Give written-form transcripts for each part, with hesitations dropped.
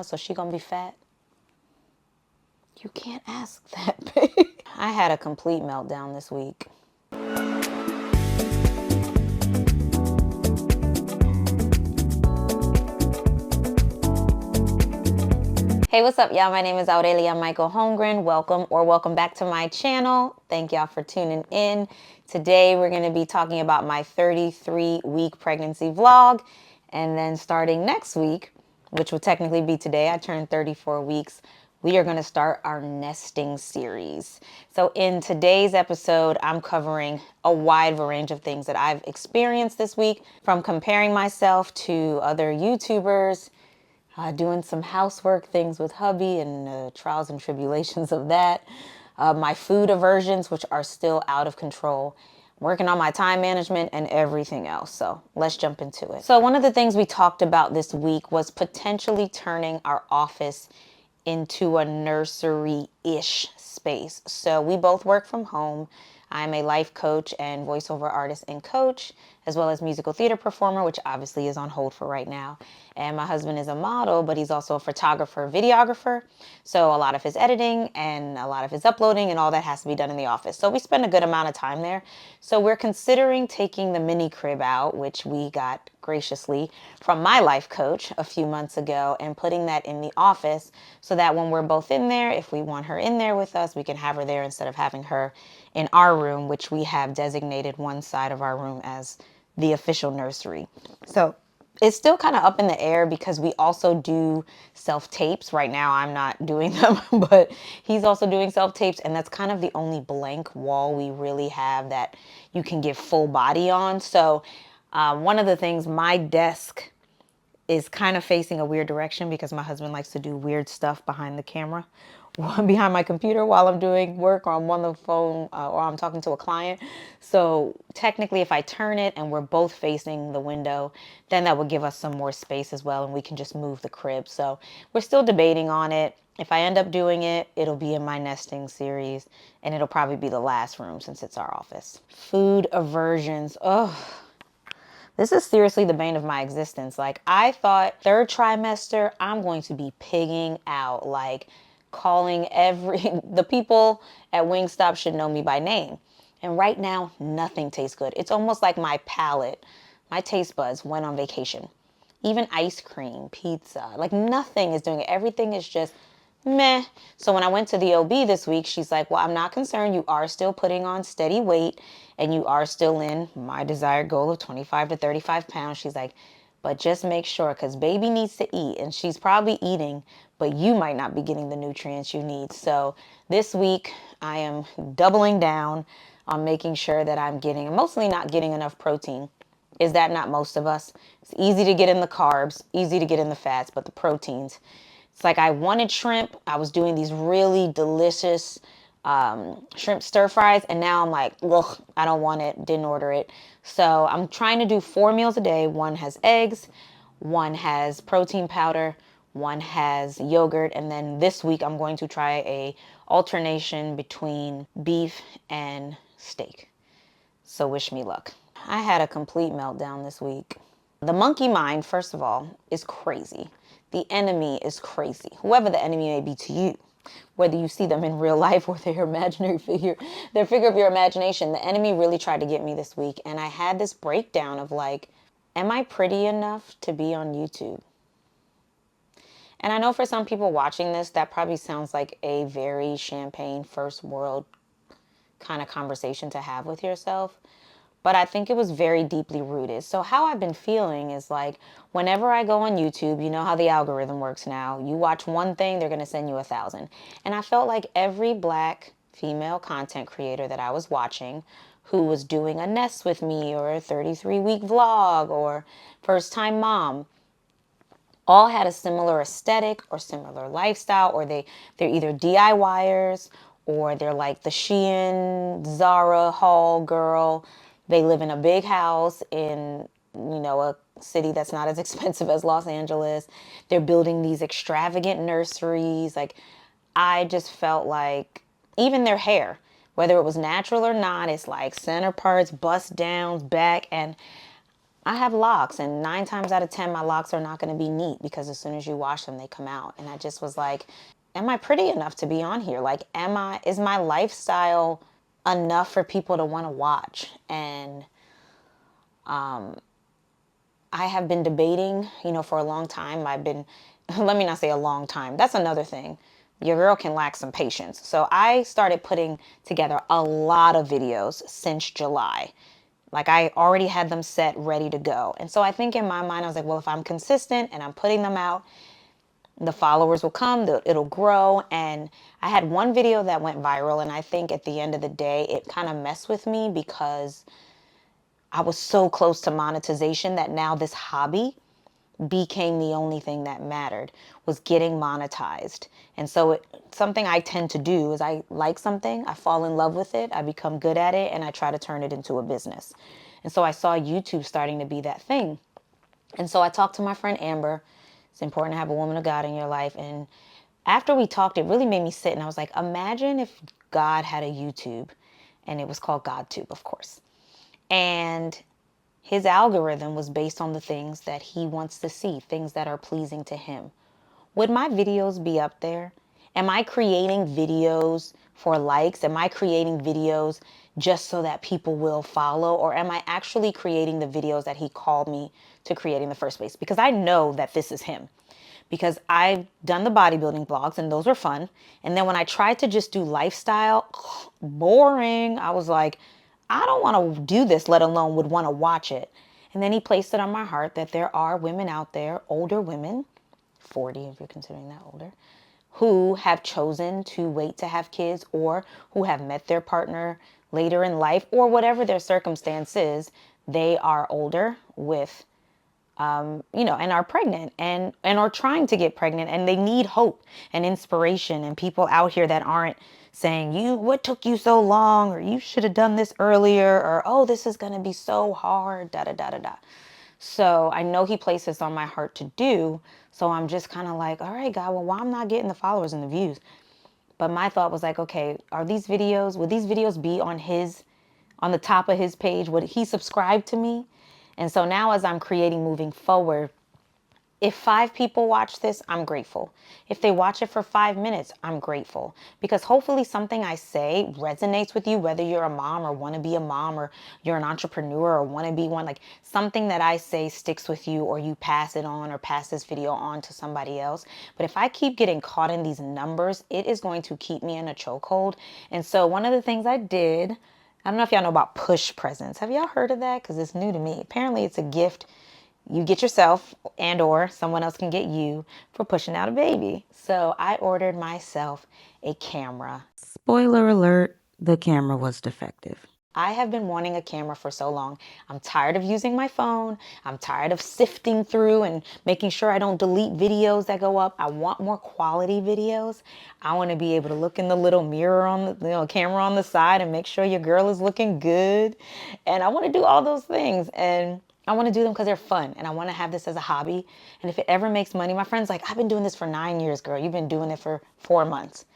So she gonna be fat? You can't ask that, babe. I had a complete meltdown this week. Hey, what's up, y'all? My name is Aurelia Michael Holmgren. Welcome back to my channel. Thank y'all for tuning in. Today, we're going to be talking about my 33-week pregnancy vlog. And then starting next week, which will technically be today, I turned 34 weeks, we are going to start our nesting series. So in today's episode, I'm covering a wide range of things that I've experienced this week, from comparing myself to other YouTubers, doing some housework things with hubby and trials and tribulations of that. My food aversions, which are still out of control. Working on my time management and everything else. So let's jump into it. So one of the things we talked about this week was potentially turning our office into a nursery-ish space. So we both work from home. I'm a life coach and voiceover artist and coach, as well as musical theater performer, which obviously is on hold for right now. And my husband is a model, but he's also a photographer, videographer. So a lot of his editing and a lot of his uploading and all that has to be done in the office. So we spend a good amount of time there. So we're considering taking the mini crib out, which we got graciously from my life coach a few months ago, and putting that in the office so that when we're both in there, if we want her in there with us, we can have her there instead of having her in our room, which we have designated one side of our room as the official nursery. So it's still kind of up in the air because we also do self-tapes. Right now I'm not doing them, but he's also doing self-tapes, and that's kind of the only blank wall we really have that you can give full body on. So one of the things, my desk is kind of facing a weird direction because my husband likes to do weird stuff behind the camera, behind my computer while I'm doing work, or I'm on the phone, or I'm talking to a client. So technically, if I turn it and we're both facing the window, then that would give us some more space as well, and we can just move the crib. So we're still debating on it. If I end up doing it, it'll be in my nesting series, and it'll probably be the last room since it's our office. Food aversions. Oh, this is seriously the bane of my existence. Like, I thought third trimester, I'm going to be pigging out, like calling the people at Wingstop should know me by name. And right now, nothing tastes good. It's almost like my palate, my taste buds went on vacation. Even ice cream, pizza, like nothing is doing it. Everything is just meh. So when I went to the OB this week, she's like, well, I'm not concerned. You are still putting on steady weight and you are still in my desired goal of 25 to 35 pounds. She's like, but just make sure, because baby needs to eat, and she's probably eating, but you might not be getting the nutrients you need. So this week I am doubling down on making sure that I'm getting, and mostly not getting enough protein. Is that not most of us? It's easy to get in the carbs, easy to get in the fats, but the proteins. It's like I wanted shrimp. I was doing these really delicious shrimp stir fries, and now I'm like, ugh, I don't want it, didn't order it. So I'm trying to do 4 meals a day. One has eggs, one has protein powder, one has yogurt, and then this week I'm going to try a alternation between beef and steak. So wish me luck. I had a complete meltdown this week. The monkey mind, first of all, is crazy. The enemy is crazy. Whoever the enemy may be to you, whether you see them in real life or their imaginary figure, their figure of your imagination, the enemy really tried to get me this week. And I had this breakdown of like, am I pretty enough to be on YouTube? And I know for some people watching this, that probably sounds like a very champagne first world kind of conversation to have with yourself. But I think it was very deeply rooted. So how I've been feeling is like, whenever I go on YouTube, you know how the algorithm works now. You watch one thing, they're going to send you 1,000. And I felt like every Black female content creator that I was watching who was doing a nest with me, or a 33-week vlog, or first time mom, all had a similar aesthetic or similar lifestyle, or they're either DIYers, or they're like the Shein, Zara haul girl. They live in a big house in, a city that's not as expensive as Los Angeles. They're building these extravagant nurseries. Like, I just felt like even their hair, whether it was natural or not, it's like center parts, bust downs, back, and I have locks, and 9 times out of 10, my locks are not going to be neat because as soon as you wash them, they come out. And I just was like, am I pretty enough to be on here? Like, is my lifestyle enough for people to want to watch? And I have been debating, for a long time. Let me not say a long time. That's another thing. Your girl can lack some patience. So I started putting together a lot of videos since July. Like I already had them set, ready to go. And so I think in my mind, I was like, well, if I'm consistent and I'm putting them out, the followers will come, it'll grow. And I had one video that went viral. And I think at the end of the day, it kind of messed with me because I was so close to monetization that now this hobby became the only thing that mattered, was getting monetized. And so something I tend to do is I like something, I fall in love with it, I become good at it, and I try to turn it into a business. And so I saw YouTube starting to be that thing. And so I talked to my friend Amber. It's important to have a woman of God in your life. And after we talked, it really made me sit and I was like, imagine if God had a YouTube, and it was called GodTube, of course. And his algorithm was based on the things that he wants to see, things that are pleasing to him. Would my videos be up there? Am I creating videos for likes? Am I creating videos just so that people will follow? Or am I actually creating the videos that he called me to create in the first place? Because I know that this is him. Because I've done the bodybuilding vlogs and those are fun. And then when I tried to just do lifestyle, boring. I was like, I don't want to do this, let alone would want to watch it. And then he placed it on my heart that there are women out there, older women, 40 if you're considering that older, who have chosen to wait to have kids or who have met their partner later in life or whatever their circumstance is. They are older with and are pregnant and are trying to get pregnant, and they need hope and inspiration and people out here that aren't saying, what took you so long, or you should have done this earlier, or, oh, this is going to be so hard, da da da da da. So I know he placed this on my heart to do. So I'm just kind of like, all right, God, well, why I'm not getting the followers and the views? But my thought was like, okay, would these videos be on the top of his page? Would he subscribe to me? And so now as I'm creating moving forward, if 5 people watch this, I'm grateful. If they watch it for 5 minutes, I'm grateful. Because hopefully something I say resonates with you, whether you're a mom or want to be a mom, or you're an entrepreneur or want to be one. Like something that I say sticks with you, or you pass it on or pass this video on to somebody else. But if I keep getting caught in these numbers, it is going to keep me in a chokehold. And so one of the things I did, I don't know if y'all know about push presents. Have y'all heard of that? Because it's new to me. Apparently it's a gift you get yourself and or someone else can get you for pushing out a baby. So I ordered myself a camera. Spoiler alert, the camera was defective. I have been wanting a camera for so long. I'm tired of using my phone. I'm tired of sifting through and making sure I don't delete videos that go up. I want more quality videos. I want to be able to look in the little mirror on the camera on the side and make sure your girl is looking good. And I want to do all those things. And I want to do them because they're fun, and I want to have this as a hobby. And if it ever makes money, my friend's like, I've been doing this for 9 years, girl. You've been doing it for 4 months.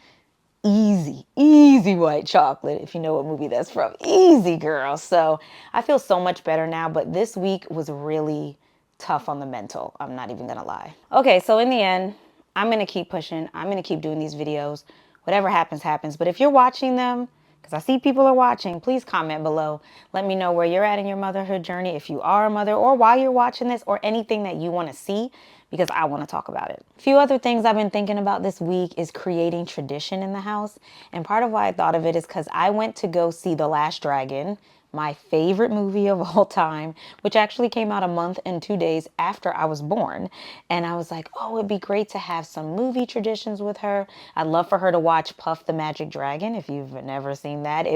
Easy, easy white chocolate, if you know what movie that's from. Easy, girl. So I feel so much better now, but this week was really tough on the mental. I'm not even going to lie. Okay, so in the end, I'm going to keep pushing. I'm going to keep doing these videos. Whatever happens, happens. But if you're watching them, because I see people are watching, please comment below. Let me know where you're at in your motherhood journey, if you are a mother, or why you're watching this, or anything that you want to see, because I want to talk about it. A few other things I've been thinking about this week is creating tradition in the house. And part of why I thought of it is because I went to go see The Last Dragon, my favorite movie of all time, which actually came out a month and 2 days after I was born. And I was like, oh, it'd be great to have some movie traditions with her. I'd love for her to watch Puff the Magic Dragon. If you've never seen that,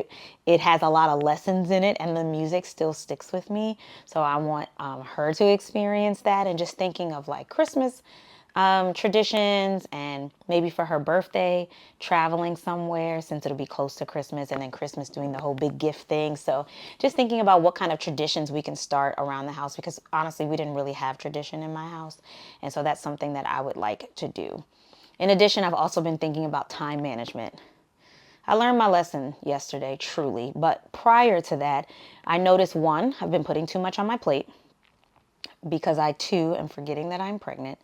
it has a lot of lessons in it, and the music still sticks with me. So I want her to experience that. And just thinking of like Christmas traditions, and maybe for her birthday, traveling somewhere since it'll be close to Christmas, and then Christmas doing the whole big gift thing. So just thinking about what kind of traditions we can start around the house, because honestly, we didn't really have tradition in my house. And so that's something that I would like to do. In addition, I've also been thinking about time management. I learned my lesson yesterday, truly. But prior to that, I noticed, one, I've been putting too much on my plate. because I too am forgetting that I'm pregnant.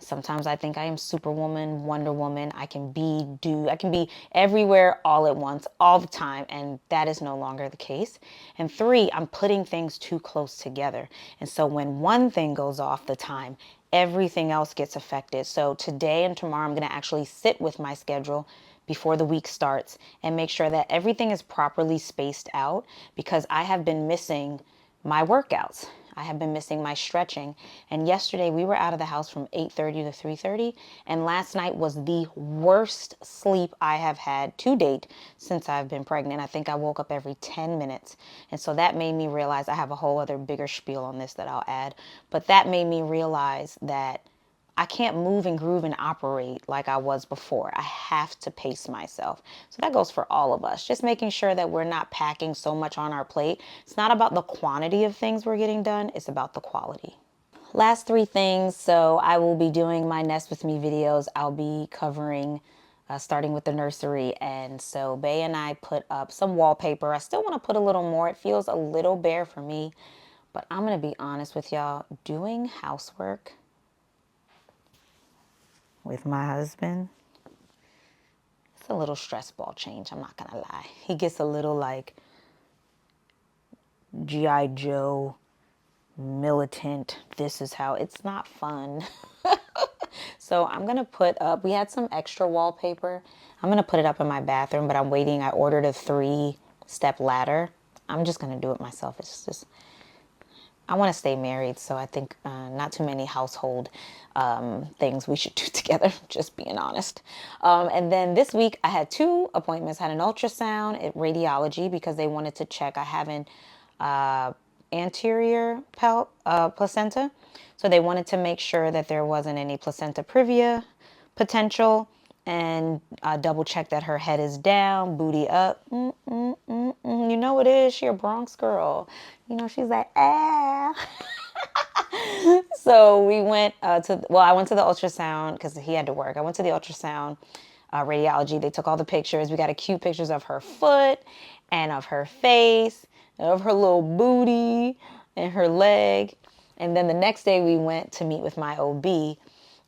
Sometimes I think I am Superwoman, Wonder Woman. I can be everywhere all at once, all the time. And that is no longer the case. And three, I'm putting things too close together. And so when one thing goes off the time, everything else gets affected. So today and tomorrow, I'm going to actually sit with my schedule before the week starts and make sure that everything is properly spaced out, because I have been missing my workouts. I have been missing my stretching. And yesterday we were out of the house from 8:30 to 3:30. And last night was the worst sleep I have had to date since I've been pregnant. I think I woke up every 10 minutes. And so that made me realize, I have a whole other bigger spiel on this that I'll add, but that made me realize that I can't move and groove and operate like I was before. I have to pace myself. So that goes for all of us. Just making sure that we're not packing so much on our plate. It's not about the quantity of things we're getting done. It's about the quality. Last three things. So I will be doing my Nest With Me videos. I'll be covering starting with the nursery. And so Bay and I put up some wallpaper. I still want to put a little more. It feels a little bare for me. But I'm going to be honest with y'all. Doing housework with my husband, it's a little stress ball change, I'm not gonna lie. He gets a little like G.I. Joe, militant, this is how, it's not fun. So I'm gonna put up, we had some extra wallpaper. I'm gonna put it up in my bathroom, but I'm waiting. I ordered a 3-step ladder. I'm just gonna do it myself. It's just, I want to stay married, so I think not too many household things we should do together, just being honest. And then this week I had 2 appointments. I had an ultrasound at radiology because they wanted to check. I have an anterior placenta, so they wanted to make sure that there wasn't any placenta previa potential, and double check that her head is down, booty up. You know it is. She a Bronx girl. You know, she's like, ah. So we went I went to the ultrasound because he had to work. I went to the ultrasound radiology. They took all the pictures. We got a cute pictures of her foot and of her face, and of her little booty and her leg. And then the next day we went to meet with my OB,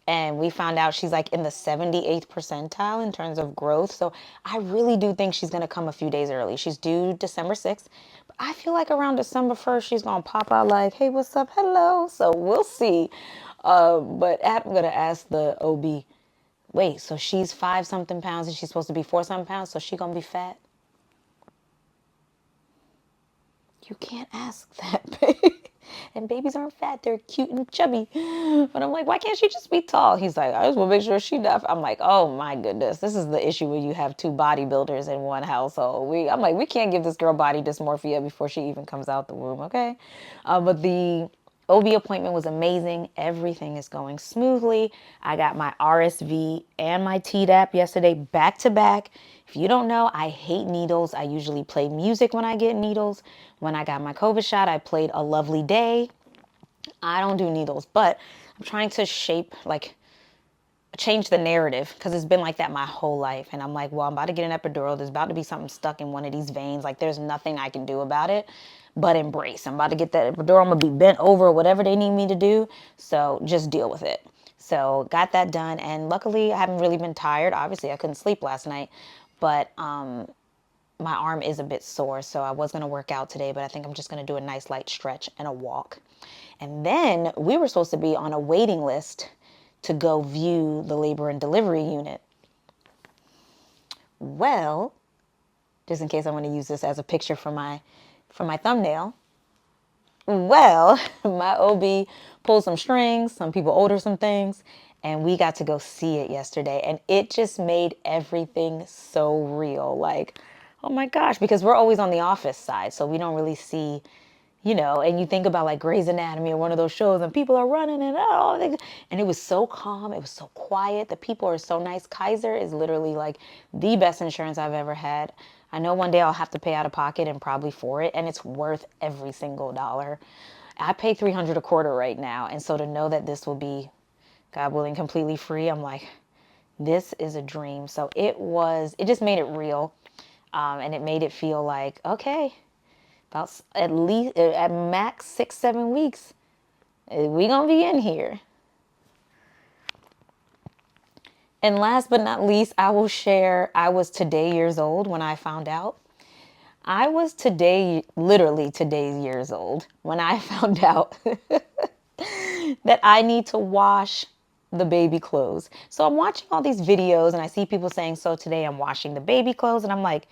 and we found out she's like in the 78th percentile in terms of growth. So I really do think she's going to come a few days early. She's due December 6th. But I feel like around December 1st, she's going to pop out like, hey, what's up? Hello. So we'll see. But I'm going to ask the OB, wait, so she's 5-something pounds and she's supposed to be 4-something pounds. So she going to be fat? You can't ask that, baby. And babies aren't fat, they're cute and chubby. But I'm like, why can't she just be tall? He's like, I just want to make sure she's not. I'm like, oh my goodness, this is the issue when you have 2 bodybuilders in one household. I'm like, we can't give this girl body dysmorphia before she even comes out the womb, okay? But the OB appointment was amazing. Everything is going smoothly. I got my RSV and my Tdap yesterday back to back. If you don't know, I hate needles. I usually play music when I get needles. When I got my COVID shot, I played A Lovely Day. I don't do needles, but I'm trying to change the narrative, because it's been like that my whole life. And I'm like, well, I'm about to get an epidural. There's about to be something stuck in one of these veins. Like, there's nothing I can do about it but embrace. I'm about to get that epidural. I'm going to be bent over, whatever they need me to do. So just deal with it. So got that done. And luckily, I haven't really been tired. Obviously, I couldn't sleep last night. But my arm is a bit sore. So I was going to work out today. But I think I'm just going to do a nice light stretch and a walk. And then we were supposed to be on a waiting list to go view the labor and delivery unit. Well, just in case I want to use this as a picture for my thumbnail. Well, my OB pulled some strings, some people ordered some things, and we got to go see it yesterday. And it just made everything so real. Like, oh my gosh, because we're always on the office side, so we don't really see, and you think about like Grey's Anatomy or one of those shows and people are running and it was so calm. It was so quiet. The people are so nice. Kaiser is literally like the best insurance I've ever had. I know one day I'll have to pay out of pocket and probably for it, and it's worth every single dollar. I pay $300 a quarter right now. And so to know that this will be, God willing, completely free, I'm like, this is a dream. So it just made it real. And it made it feel like, okay, about at max 6-7 weeks, We gonna be in here. And last but not least, I will share, I was today years old when I found out. I was today, literally today years old when I found out that I need to wash the baby clothes. So I'm watching all these videos and I see people saying, so today I'm washing the baby clothes. And I'm like,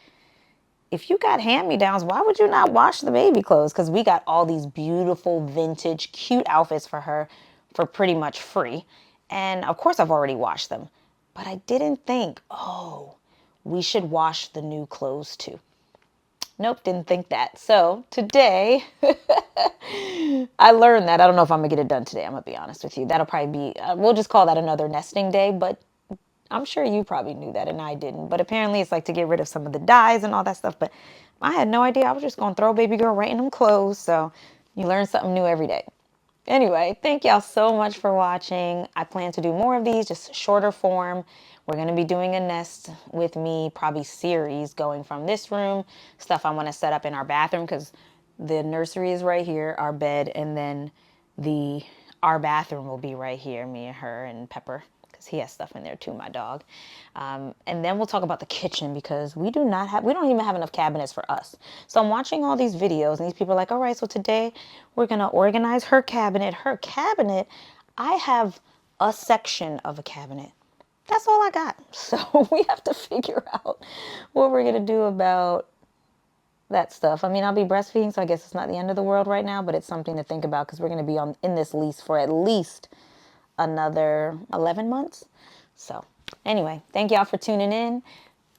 if you got hand-me-downs, why would you not wash the baby clothes? Because we got all these beautiful, vintage, cute outfits for her for pretty much free. And of course, I've already washed them. But I didn't think, oh, we should wash the new clothes too. Nope, didn't think that. So today, I learned that. I don't know if I'm going to get it done today. I'm going to be honest with you. That'll probably be, we'll just call that another nesting day. But I'm sure you probably knew that and I didn't. But apparently it's like to get rid of some of the dyes and all that stuff. But I had no idea. I was just going to throw baby girl right in them clothes. So you learn something new every day. Anyway, thank y'all so much for watching. I plan to do more of these, just shorter form. We're going to be doing a nest with me, probably series going from this room, stuff I want to set up in our bathroom because the nursery is right here, our bed, and then our bathroom will be right here, me and her and Pepper, because he has stuff in there too, my dog. And then we'll talk about the kitchen because we don't even have enough cabinets for us. So I'm watching all these videos and these people are like, all right, so today we're going to organize her cabinet. Her cabinet, I have a section of a cabinet. That's all I got. So we have to figure out what we're going to do about that stuff. I mean, I'll be breastfeeding, so I guess it's not the end of the world right now, but it's something to think about because we're going to be in this lease for at least another 11 months. So anyway, thank y'all for tuning in.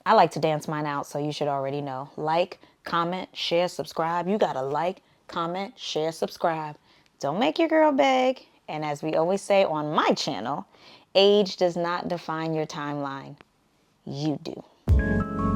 I like to dance mine out, so you should already know. Like, comment, share, subscribe. You gotta like, comment, share, subscribe. Don't make your girl beg. And as we always say on my channel, age does not define your timeline. You do.